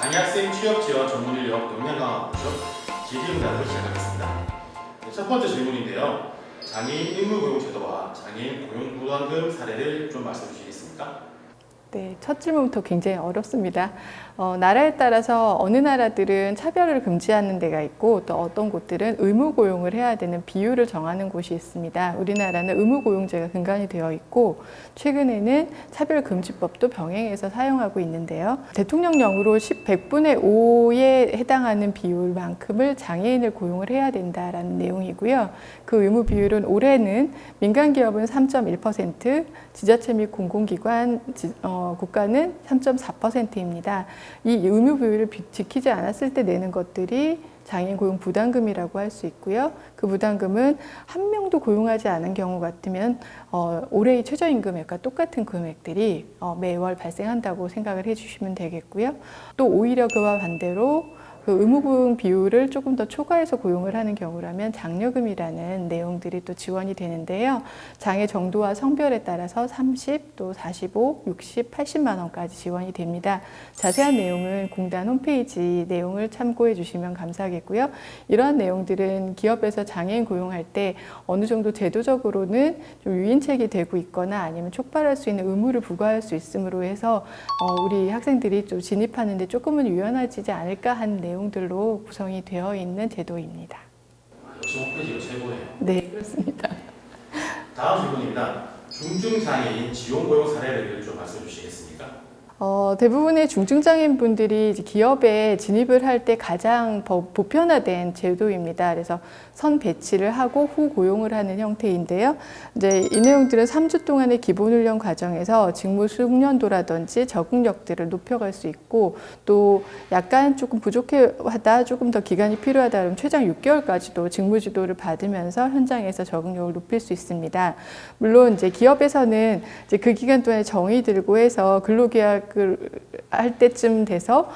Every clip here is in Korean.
장애학생 취업지원 전문인력 역량 강화 워크숍 질의응답을 시작하겠습니다. 첫 번째 질문인데요. 장애인 의무 고용 제도와 장애인 고용 부담금 사례를 좀 말씀해 주시겠습니까? 네, 첫 질문부터 굉장히 어렵습니다. 나라에 따라서 어느 나라들은 차별을 금지하는 데가 있고 또 어떤 곳들은 의무 고용을 해야 되는 비율을 정하는 곳이 있습니다. 우리나라는 의무 고용제가 근간이 되어 있고 최근에는 차별금지법도 병행해서 사용하고 있는데요. 대통령령으로 100분의 5에 해당하는 비율만큼을 장애인을 고용을 해야 된다라는 내용이고요. 그 의무 비율은 올해는 민간기업은 3.1%, 지자체 및 공공기관, 국가는 3.4%입니다. 이 의무 비율을 지키지 않았을 때 내는 것들이 장애인 고용 부담금이라고 할 수 있고요. 그 부담금은 한 명도 고용하지 않은 경우 같으면 올해의 최저임금액과 똑같은 금액들이 매월 발생한다고 생각을 해주시면 되겠고요. 또 오히려 그와 반대로 그 의무고용 비율을 조금 더 초과해서 고용을 하는 경우라면 장려금이라는 내용들이 또 지원이 되는데요. 장애 정도와 성별에 따라서 30, 또 45, 60, 80만 원까지 지원이 됩니다. 자세한 내용은 공단 홈페이지 내용을 참고해 주시면 감사하겠고요. 이러한 내용들은 기업에서 장애인 고용할 때 어느 정도 제도적으로는 좀 유인책이 되고 있거나 아니면 촉발할 수 있는 의무를 부과할 수 있으므로 해서 우리 학생들이 좀 진입하는 데 조금은 유연해지지 않을까 하는 내용들로 구성이 되어 있는 제도입니다. 역시 홈페이지가 최고예요. 네, 그렇습니다. 다음 질문입니다. 중증장애인 지원 고용 사례를 좀 말씀해 주시겠습니까? 대부분의 중증장애인 분들이 기업에 진입을 할 때 가장 보편화된 제도입니다. 그래서 선 배치를 하고 후 고용을 하는 형태인데요. 이제 이 내용들은 3주 동안의 기본훈련 과정에서 직무 숙련도라든지 적응력들을 높여갈 수 있고 또 약간 조금 부족하다, 조금 더 기간이 필요하다 그러면 최장 6개월까지도 직무 지도를 받으면서 현장에서 적응력을 높일 수 있습니다. 물론 이제 기업에서는 이제 그 기간 동안에 정이 들고 해서 근로계약 할 때쯤 돼서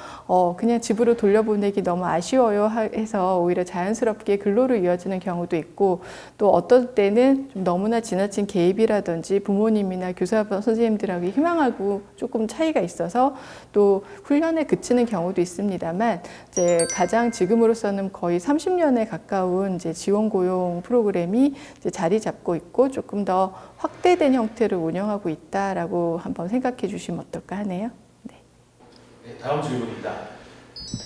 그냥 집으로 돌려보내기 너무 아쉬워요 해서 오히려 자연스럽게 근로로 이어지는 경우도 있고 또 어떨 때는 좀 너무나 지나친 개입이라든지 부모님이나 교사 선생님들하고 희망하고 조금 차이가 있어서 또 훈련에 그치는 경우도 있습니다만 이제 가장 지금으로서는 거의 30년에 가까운 이제 지원 고용 프로그램이 이제 자리 잡고 있고 조금 더 확대된 형태로 운영하고 있다라고 한번 생각해 주시면 어떨까 하네요. 네, 다음 질문입니다.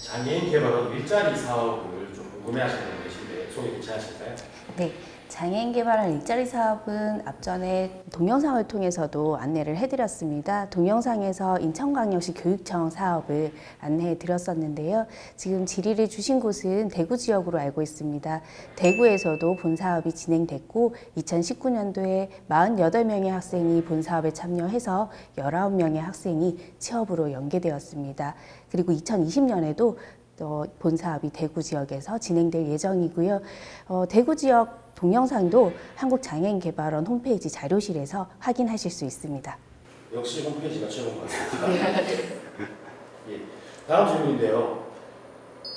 장애인 개발원 일자리 사업을 좀 궁금해하시는 분 계신데 소개 괜찮으실까요? 네, 장애인 개발한 일자리 사업은 앞전에 동영상을 통해서도 안내를 해드렸습니다. 동영상에서 인천광역시 교육청 사업을 안내해드렸었는데요. 지금 질의를 주신 곳은 대구 지역으로 알고 있습니다. 대구에서도 본 사업이 진행됐고 2019년도에 48명의 학생이 본 사업에 참여해서 19명의 학생이 취업으로 연계되었습니다. 그리고 2020년에도 본 사업이 대구 지역에서 진행될 예정이고요. 대구 지역 동영상도 한국장애인개발원 홈페이지 자료실에서 확인하실 수 있습니다. 역시 홈페이지가 최고인 것 같습니다. 예, 다음 질문인데요.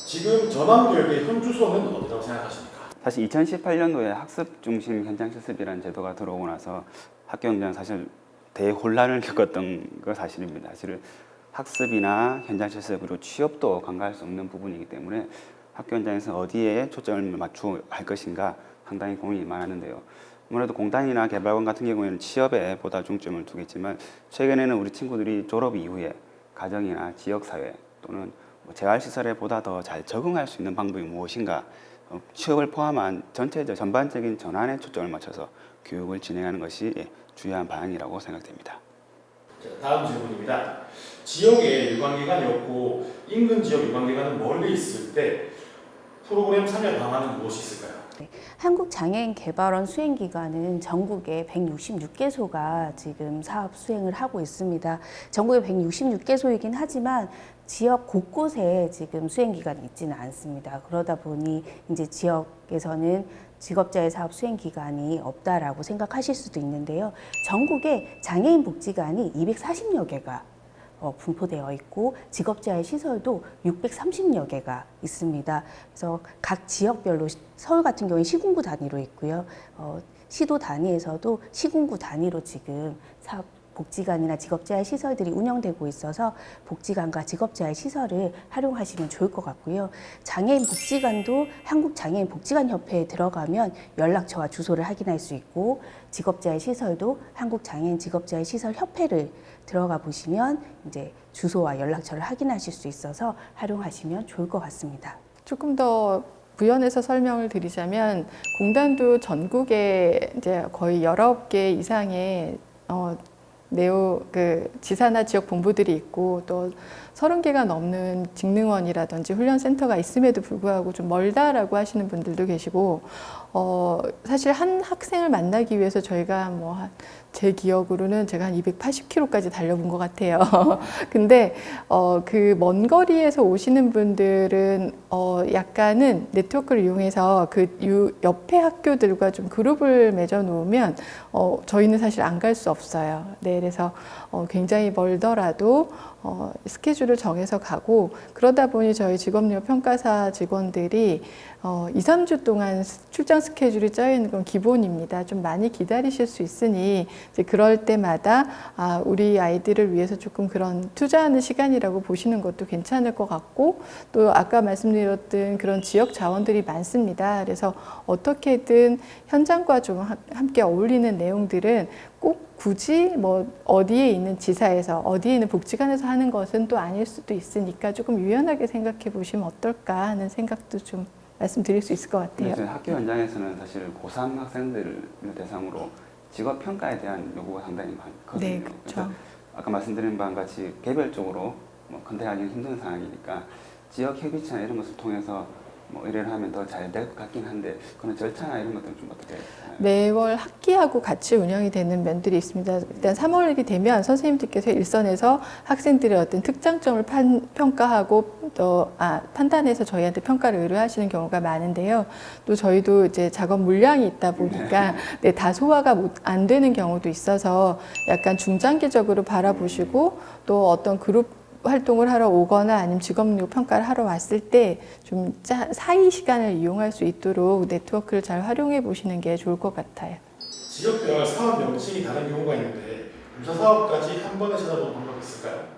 지금 전환교육의 현 주소는 어디라고 생각하십니까? 사실 2018년도에 학습 중심 현장 실습이라는 제도가 들어오고 나서 학교 현장 사실 대혼란을 겪었던 거 사실입니다. 사실은 학습이나 현장 실습으로 취업도 간과할 수 없는 부분이기 때문에 학교 현장에서 어디에 초점을 맞추어 갈 것인가 상당히 고민이 많았는데요. 아무래도 공단이나 개발원 같은 경우에는 취업에 보다 중점을 두겠지만 최근에는 우리 친구들이 졸업 이후에 가정이나 지역사회 또는 재활시설에 보다 더 잘 적응할 수 있는 방법이 무엇인가 취업을 포함한 전반적인 전환에 초점을 맞춰서 교육을 진행하는 것이 중요한 방향이라고 생각됩니다. 자, 다음 질문입니다. 지역에 유관기관이 없고 인근 지역 유관기관은 멀리 있을 때 프로그램 참여 방안은 무엇이 있을까요? 한국장애인개발원 수행기관은 전국에 166개소가 지금 사업 수행을 하고 있습니다. 전국에 166개소이긴 하지만 지역 곳곳에 지금 수행기관이 있지는 않습니다. 그러다 보니 이제 지역에서는 직업자의 사업 수행기관이 없다라고 생각하실 수도 있는데요. 전국에 장애인 복지관이 240여 개가 분포되어 있고 직업자의 시설도 630여 개가 있습니다. 그래서 각 지역별로 서울 같은 경우는 시군구 단위로 있고요. 시도 단위에서도 시군구 단위로 지금 사업 복지관이나 직업재활 시설들이 운영되고 있어서 복지관과 직업재활 시설을 활용하시면 좋을 것 같고요. 장애인 복지관도 한국장애인 복지관협회에 들어가면 연락처와 주소를 확인할 수 있고, 직업재활 시설도 한국장애인 직업재활 시설 협회를 들어가 보시면 이제 주소와 연락처를 확인하실 수 있어서 활용하시면 좋을 것 같습니다. 조금 더 부연해서 설명을 드리자면 공단도 전국에 이제 거의 19개 이상의 지사나 지역 본부들이 있고 또 30개가 넘는 직능원이라든지 훈련센터가 있음에도 불구하고 좀 멀다라고 하시는 분들도 계시고, 사실 한 학생을 만나기 위해서 저희가 제 기억으로는 제가 한 280km까지 달려본 것 같아요. 근데 그 먼 거리에서 오시는 분들은 약간은 네트워크를 이용해서 그 옆에 학교들과 좀 그룹을 맺어 놓으면 저희는 사실 안 갈 수 없어요. 네, 그래서 굉장히 멀더라도 스케줄을 정해서 가고, 그러다 보니 저희 직업력 평가사 직원들이 2, 3주 동안 출장 스케줄이 짜여 있는 건 기본입니다. 좀 많이 기다리실 수 있으니 이제 그럴 때마다 우리 아이들을 위해서 조금 그런 투자하는 시간이라고 보시는 것도 괜찮을 것 같고, 또 아까 말씀드렸던 그런 지역 자원들이 많습니다. 그래서 어떻게든 현장과 좀 함께 어울리는 내용들은 꼭 굳이 어디에 있는 지사에서 어디에 있는 복지관에서 하는 것은 또 아닐 수도 있으니까 조금 유연하게 생각해 보시면 어떨까 하는 생각도 좀 말씀드릴 수 있을 것 같아요. 네, 학교 현장에서는 사실 고3 학생들을 대상으로 직업 평가에 대한 요구가 상당히 많거든요. 네, 그렇죠. 그래서 아까 말씀드린 바와 같이 개별적으로 컨택하기는 힘든 상황이니까 지역 협의체나 이런 것을 통해서 의뢰를 하면 더 잘 될 것 같긴 한데, 그런 절차나 이런 것들은 좀 어떻게 하나요? 매월 학기하고 같이 운영이 되는 면들이 있습니다. 일단 3월이 되면 선생님들께서 일선에서 학생들의 어떤 특장점을 평가하고 또 판단해서 저희한테 평가를 의뢰하시는 경우가 많은데요. 또 저희도 이제 작업 물량이 있다 보니까 다 소화가 안 되는 경우도 있어서 약간 중장기적으로 바라보시고, 또 어떤 그룹 활동을 하러 오거나 아니면 직업력 평가를 하러 왔을 때 좀 사이 시간을 이용할 수 있도록 네트워크를 잘 활용해 보시는 게 좋을 것 같아요. 지역별 사업 명칭이 다른 경우가 있는데 유사 사업까지 한 번에 찾아보는 방법이 있을까요?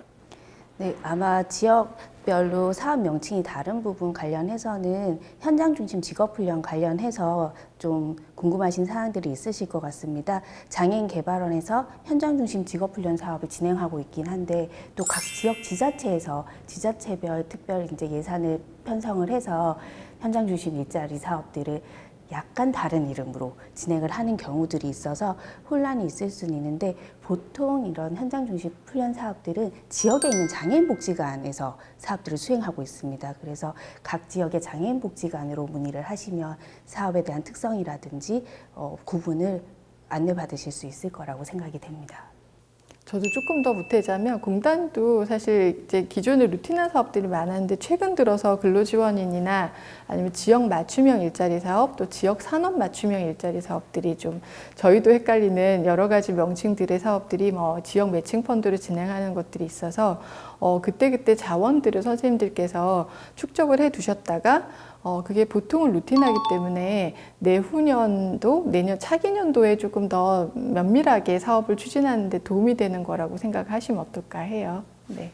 네, 아마 지역별로 사업 명칭이 다른 부분 관련해서는 현장 중심 직업훈련 관련해서 좀 궁금하신 사항들이 있으실 것 같습니다. 장애인개발원에서 현장 중심 직업훈련 사업을 진행하고 있긴 한데, 또 각 지역 지자체에서 지자체별 특별 이제 예산을 편성을 해서 현장 중심 일자리 사업들을 약간 다른 이름으로 진행을 하는 경우들이 있어서 혼란이 있을 수는 있는데, 보통 이런 현장 중심 훈련 사업들은 지역에 있는 장애인 복지관에서 사업들을 수행하고 있습니다. 그래서 각 지역의 장애인 복지관으로 문의를 하시면 사업에 대한 특성이라든지 구분을 안내받으실 수 있을 거라고 생각이 됩니다. 저도 조금 더 보태자면 공단도 사실 이제 기존에 루틴한 사업들이 많았는데 최근 들어서 근로지원인이나 아니면 지역 맞춤형 일자리 사업, 또 지역 산업 맞춤형 일자리 사업들이 좀 저희도 헷갈리는 여러 가지 명칭들의 사업들이 지역 매칭 펀드를 진행하는 것들이 있어서 그때그때 자원들을 선생님들께서 축적을 해 두셨다가 그게 보통은 루틴하기 때문에 내후년도, 내년 차기년도에 조금 더 면밀하게 사업을 추진하는 데 도움이 되는 거라고 생각하시면 어떨까 해요. 네.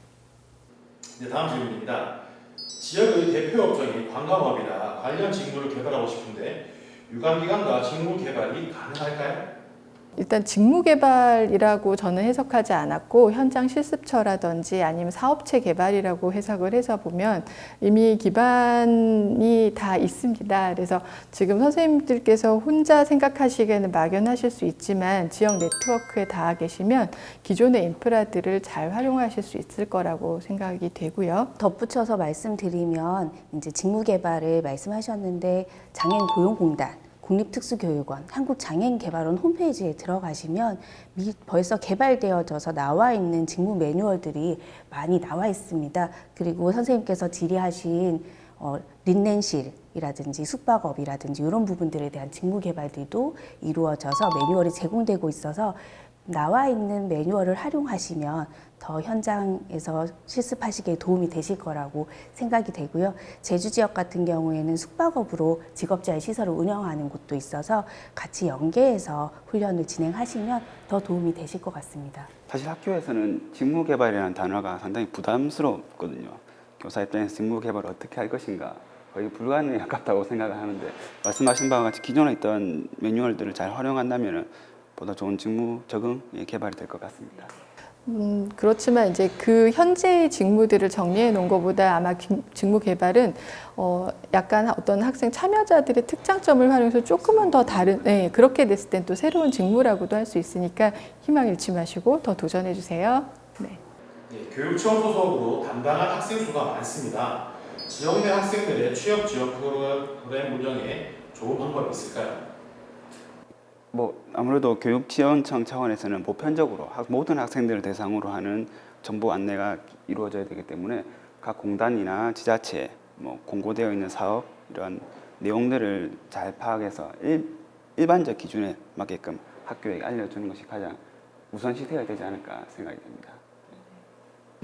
네, 다음 질문입니다. 지역의 대표 업종이 관광업이라 관련 직무를 개발하고 싶은데 유관기관과 직무 개발이 가능할까요? 일단 직무 개발이라고 저는 해석하지 않았고, 현장 실습처라든지 아니면 사업체 개발이라고 해석을 해서 보면 이미 기반이 다 있습니다. 그래서 지금 선생님들께서 혼자 생각하시기에는 막연하실 수 있지만 지역 네트워크에 닿아 계시면 기존의 인프라들을 잘 활용하실 수 있을 거라고 생각이 되고요. 덧붙여서 말씀드리면 이제 직무 개발을 말씀하셨는데, 장애인 고용공단, 국립특수교육원, 한국장애인개발원 홈페이지에 들어가시면 벌써 개발되어져서 나와 있는 직무 매뉴얼들이 많이 나와 있습니다. 그리고 선생님께서 질의하신 린넨실이라든지 숙박업이라든지 이런 부분들에 대한 직무 개발들도 이루어져서 매뉴얼이 제공되고 있어서 나와 있는 매뉴얼을 활용하시면 더 현장에서 실습하시기에 도움이 되실 거라고 생각이 되고요. 제주 지역 같은 경우에는 숙박업으로 직업재활 시설을 운영하는 곳도 있어서 같이 연계해서 훈련을 진행하시면 더 도움이 되실 것 같습니다. 사실 학교에서는 직무개발이라는 단어가 상당히 부담스럽거든요. 교사 입장에서 직무개발을 어떻게 할 것인가 거의 불가능에 가깝다고 생각을 하는데 말씀하신 바와 같이 기존에 있던 매뉴얼들을 잘 활용한다면 보다 좋은 직무 적응 개발이 될 것 같습니다. 그렇지만 이제 그 현재의 직무들을 정리해 놓은 것보다 아마 직무 개발은 약간 어떤 학생 참여자들의 특장점을 활용해서 조금은 더 다른, 네, 그렇게 됐을 땐 또 새로운 직무라고도 할 수 있으니까 희망 잃지 마시고 더 도전해 주세요. 네. 네, 교육청 소속으로 담당한 학생 수가 많습니다. 지역 내 학생들의 취업 지원 프로그램 운영에 좋은 방법이 있을까요? 아무래도 교육지원청 차원에서는 보편적으로 모든 학생들을 대상으로 하는 정보 안내가 이루어져야 되기 때문에 각 공단이나 지자체, 공고되어 있는 사업 이런 내용들을 잘 파악해서 일반적 기준에 맞게끔 학교에 알려주는 것이 가장 우선시돼야 되지 않을까 생각이 됩니다.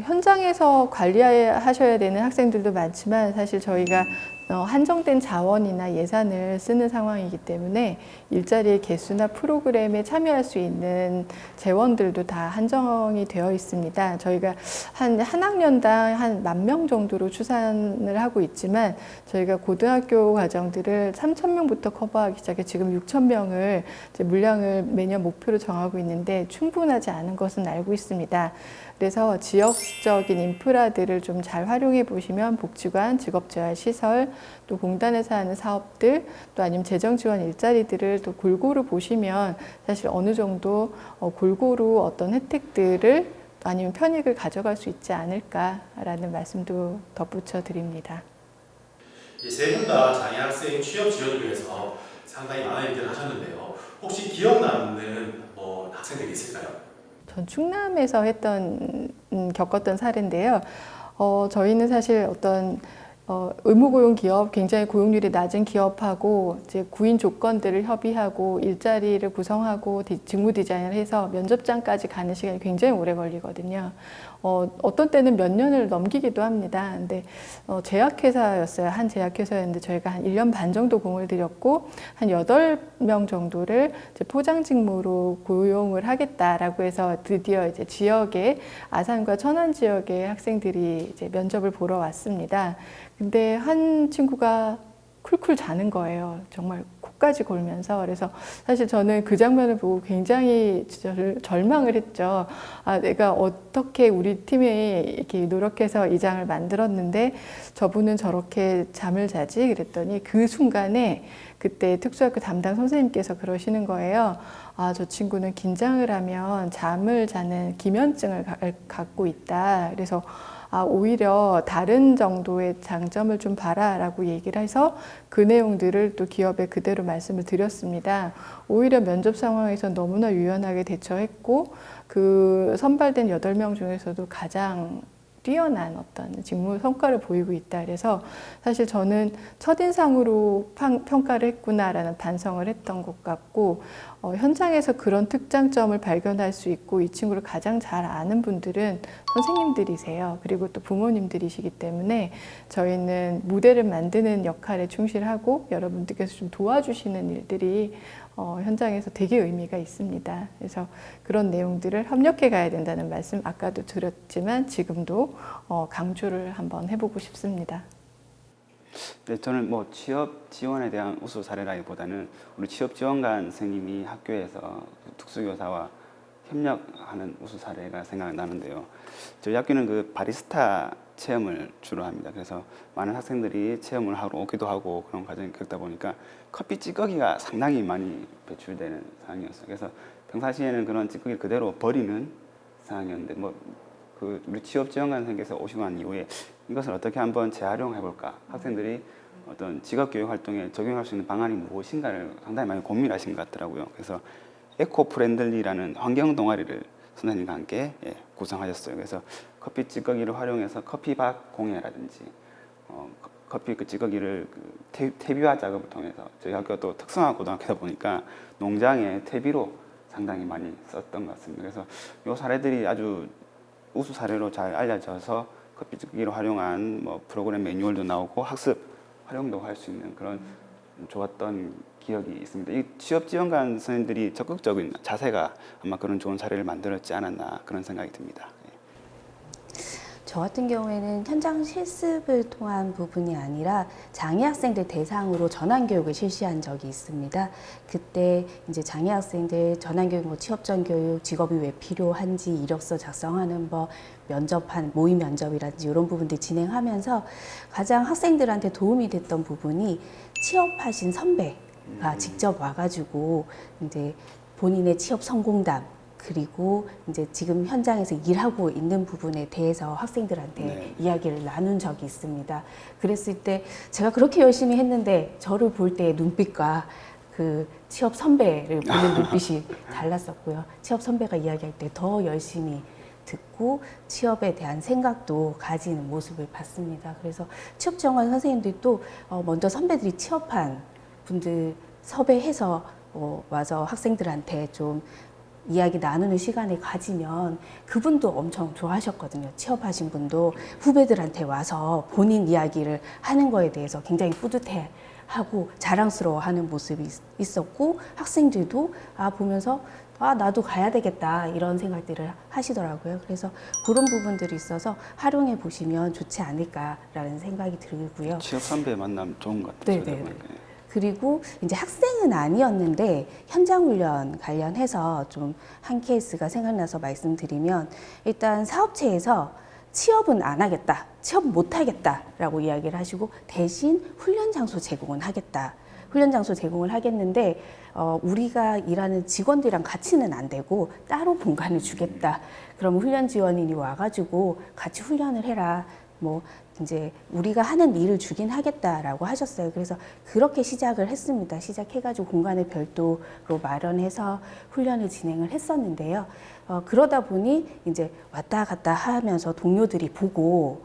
현장에서 관리하셔야 되는 학생들도 많지만 사실 저희가 한정된 자원이나 예산을 쓰는 상황이기 때문에 일자리의 개수나 프로그램에 참여할 수 있는 재원들도 다 한정이 되어 있습니다. 저희가 한 학년당 한 10,000명 정도로 추산을 하고 있지만 저희가 고등학교 과정들을 3,000명부터 커버하기 시작해 지금 6,000명을 물량을 매년 목표로 정하고 있는데 충분하지 않은 것은 알고 있습니다. 그래서 지역적인 인프라들을 좀 잘 활용해 보시면 복지관, 직업재활시설, 또 공단에서 하는 사업들, 또 아니면 재정지원 일자리들을 또 골고루 보시면 사실 어느 정도 골고루 어떤 혜택들을 아니면 편익을 가져갈 수 있지 않을까라는 말씀도 덧붙여 드립니다. 세 분 다 장애 학생 취업 지원을 위해서 상당히 많은 일들을 하셨는데요. 혹시 기억 남는 학생들이 있을까요? 전 충남에서 겪었던 사례인데요. 저희는 사실 어떤 의무고용 기업, 굉장히 고용률이 낮은 기업하고 이제 구인 조건들을 협의하고 일자리를 구성하고 직무 디자인을 해서 면접장까지 가는 시간이 굉장히 오래 걸리거든요. 어떤 때는 몇 년을 넘기기도 합니다. 근데 제약회사였어요. 한 제약회사였는데 저희가 한 1년 반 정도 공을 들였고 한 8명 정도를 이제 포장 직무로 고용을 하겠다라고 해서 드디어 이제 지역에 아산과 천안 지역의 학생들이 이제 면접을 보러 왔습니다. 근데 한 친구가 쿨쿨 자는 거예요. 정말 코까지 골면서. 그래서 사실 저는 그 장면을 보고 굉장히 절망을 했죠. 내가 어떻게 우리 팀에 이렇게 노력해서 이 장을 만들었는데 저분은 저렇게 잠을 자지? 그랬더니 그 순간에 그때 특수학교 담당 선생님께서 그러시는 거예요. 저 친구는 긴장을 하면 잠을 자는 기면증을 갖고 있다. 그래서 오히려 다른 정도의 장점을 좀 봐라라고 얘기를 해서 그 내용들을 또 기업에 그대로 말씀을 드렸습니다. 오히려 면접 상황에서 너무나 유연하게 대처했고 그 선발된 8명 중에서도 가장 뛰어난 어떤 직무 성과를 보이고 있다. 그래서 사실 저는 첫인상으로 평가를 했구나라는 반성을 했던 것 같고 현장에서 그런 특장점을 발견할 수 있고 이 친구를 가장 잘 아는 분들은 선생님들이세요. 그리고 또 부모님들이시기 때문에 저희는 무대를 만드는 역할에 충실하고 여러분들께서 좀 도와주시는 일들이 현장에서 되게 의미가 있습니다. 그래서 그런 내용들을 협력해 가야 된다는 말씀 아까도 드렸지만 지금도 강조를 한번 해보고 싶습니다. 네, 저는 취업 지원에 대한 우수 사례라기보다는 우리 취업 지원관 선생님이 학교에서 특수교사와 협력하는 우수 사례가 생각나는데요. 저희 학교는 그 바리스타 체험을 주로 합니다. 그래서 많은 학생들이 체험을 하러 오기도 하고 그런 과정이 겪다 보니까 커피 찌꺼기가 상당히 많이 배출되는 상황이었어요. 그래서 평상시에는 그런 찌꺼기를 그대로 버리는 상황이었는데 우리 취업 지원관 선생님께서 오시고 난 이후에 이것을 어떻게 한번 재활용해 볼까? 학생들이 어떤 직업 교육 활동에 적용할 수 있는 방안이 무엇인가를 상당히 많이 고민하신 것 같더라고요. 그래서 에코 프렌들리라는 환경 동아리를 선생님과 함께 구성하셨어요. 그래서 커피 찌꺼기를 활용해서 커피밭 공예라든지 커피 그 찌꺼기를 퇴비화 작업을 통해서 저희 학교가 또 특성화 고등학교다 보니까 농장에 퇴비로 상당히 많이 썼던 것 같습니다. 그래서 이 사례들이 아주 우수 사례로 잘 알려져서 커피집기를 활용한 뭐 프로그램 매뉴얼도 나오고 학습 활용도 할 수 있는 그런 좋았던 기억이 있습니다. 이 취업 지원관 선생님들이 적극적인 자세가 아마 그런 좋은 사례를 만들었지 않았나 그런 생각이 듭니다. 저 같은 경우에는 현장 실습을 통한 부분이 아니라 장애 학생들 대상으로 전환 교육을 실시한 적이 있습니다. 그때 이제 장애 학생들 전환 교육, 뭐 취업 전 교육, 직업이 왜 필요한지 이력서 작성하는 법, 면접한 모의 면접이라든지 이런 부분들 진행하면서 가장 학생들한테 도움이 됐던 부분이 취업하신 선배가 직접 와가지고 이제 본인의 취업 성공담 그리고 이제 지금 현장에서 일하고 있는 부분에 대해서 학생들한테 네. 이야기를 나눈 적이 있습니다. 그랬을 때 제가 그렇게 열심히 했는데 저를 볼 때 눈빛과 그 취업 선배를 보는 눈빛이 달랐었고요. 취업 선배가 이야기할 때 더 열심히 듣고 취업에 대한 생각도 가지는 모습을 봤습니다. 그래서 취업 지원관 선생님들도 먼저 선배들이 취업한 분들 섭외해서 와서 학생들한테 좀 이야기 나누는 시간을 가지면 그분도 엄청 좋아하셨거든요. 취업하신 분도 후배들한테 와서 본인 이야기를 하는 거에 대해서 굉장히 뿌듯해하고 자랑스러워하는 모습이 있었고 학생들도 보면서 나도 가야 되겠다 이런 생각들을 하시더라고요. 그래서 그런 부분들이 있어서 활용해 보시면 좋지 않을까라는 생각이 들고요. 취업 선배 만남 좋은 것 같아요. 네네. 그리고 이제 학생은 아니었는데 현장 훈련 관련해서 좀 한 케이스가 생각나서 말씀드리면 일단 사업체에서 취업은 안 하겠다, 취업 못 하겠다라고 이야기를 하시고 대신 훈련 장소 제공은 하겠다. 훈련 장소 제공을 하겠는데 우리가 일하는 직원들이랑 같이는 안 되고 따로 공간을 주겠다. 그러면 훈련 지원인이 와가지고 같이 훈련을 해라. 뭐 이제 우리가 하는 일을 주긴 하겠다라고 하셨어요. 그래서 그렇게 시작을 했습니다. 시작해가지고 공간을 별도로 마련해서 훈련을 진행을 했었는데요. 그러다 보니 이제 왔다 갔다 하면서 동료들이 보고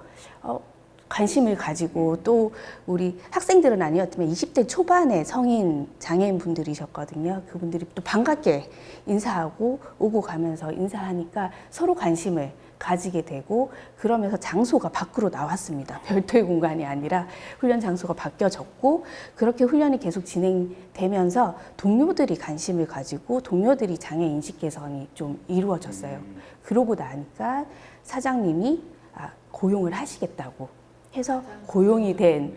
관심을 가지고 또 우리 학생들은 아니었지만 20대 초반의 성인 장애인 분들이셨거든요. 그분들이 또 반갑게 인사하고 오고 가면서 인사하니까 서로 관심을 가지게 되고 그러면서 장소가 밖으로 나왔습니다. 별도의 공간이 아니라 훈련 장소가 바뀌어졌고 그렇게 훈련이 계속 진행되면서 동료들이 관심을 가지고 동료들이 장애 인식 개선이 좀 이루어졌어요. 그러고 나니까 사장님이 고용을 하시겠다고 해서 고용이 된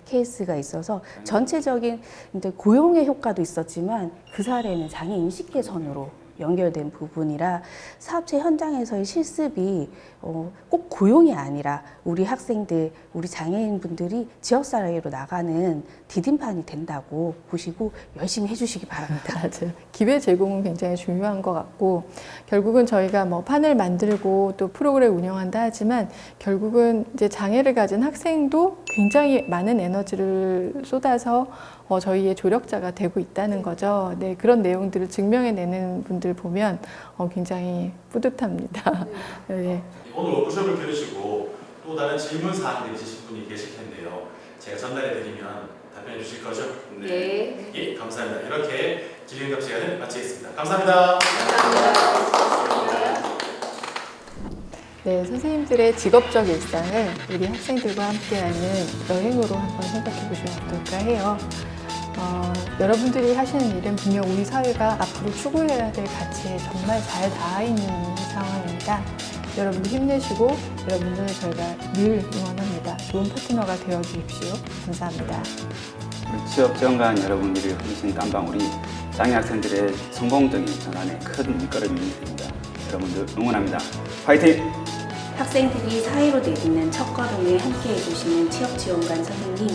케이스가 있어서 전체적인 이제 고용의 효과도 있었지만 그 사례는 장애 인식 개선으로 연결된 부분이라 사업체 현장에서의 실습이 꼭 고용이 아니라 우리 학생들, 우리 장애인분들이 지역사회로 나가는 디딤판이 된다고 보시고 열심히 해주시기 바랍니다. 맞아요. 기회 제공은 굉장히 중요한 것 같고 결국은 저희가 뭐 판을 만들고 또 프로그램을 운영한다 하지만 결국은 이제 장애를 가진 학생도 굉장히 많은 에너지를 쏟아서 저희의 조력자가 되고 있다는 거죠. 네, 그런 내용들을 증명해내는 분들 보면 굉장히 뿌듯합니다. 네. 오늘 워크숍을 들으시고 또 다른 질문 사항들이 있으신 분이 계실 텐데요. 제가 전달해 드리면 답변해 주실 거죠? 네. 예, 감사합니다. 이렇게 질의응답 시간을 마치겠습니다. 감사합니다. 네, 선생님들의 직업적 일상을 우리 학생들과 함께하는 여행으로 한번 생각해 보시면 어떨까 해요. 여러분들이 하시는 일은 분명 우리 사회가 앞으로 추구해야 될 가치에 정말 잘 닿아 있는 상황입니다. 여러분들 힘내시고 여러분들 저희가 늘 응원합니다. 좋은 파트너가 되어 주십시오. 감사합니다. 취업 지원관 여러분들이 흘리신 땀방울이 장애 학생들의 성공적인 전환에 큰 밑거름이 됩니다. 여러분들 응원합니다. 화이팅! 학생들이 사회로 내딛는 첫걸음에 함께해 주시는 취업지원관 선생님,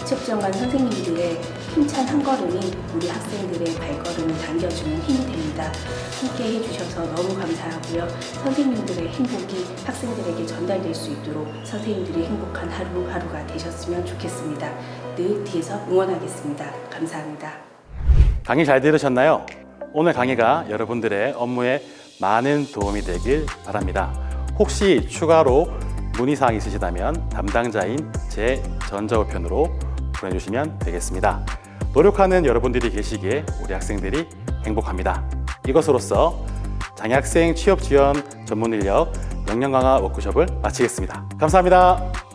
취업지원관 선생님들의 힘찬 한 걸음이 우리 학생들의 발걸음을 당겨주는 힘이 됩니다. 함께 해주셔서 너무 감사하고요. 선생님들의 행복이 학생들에게 전달될 수 있도록 선생님들이 행복한 하루하루가 되셨으면 좋겠습니다. 늘 뒤에서 응원하겠습니다. 감사합니다. 강의 잘 들으셨나요? 오늘 강의가 여러분들의 업무에 많은 도움이 되길 바랍니다. 혹시 추가로 문의사항이 있으시다면 담당자인 제 전자우편으로 보내주시면 되겠습니다. 노력하는 여러분들이 계시기에 우리 학생들이 행복합니다. 이것으로써 장애학생 취업 지원 전문 인력 역량 강화 워크숍을 마치겠습니다. 감사합니다.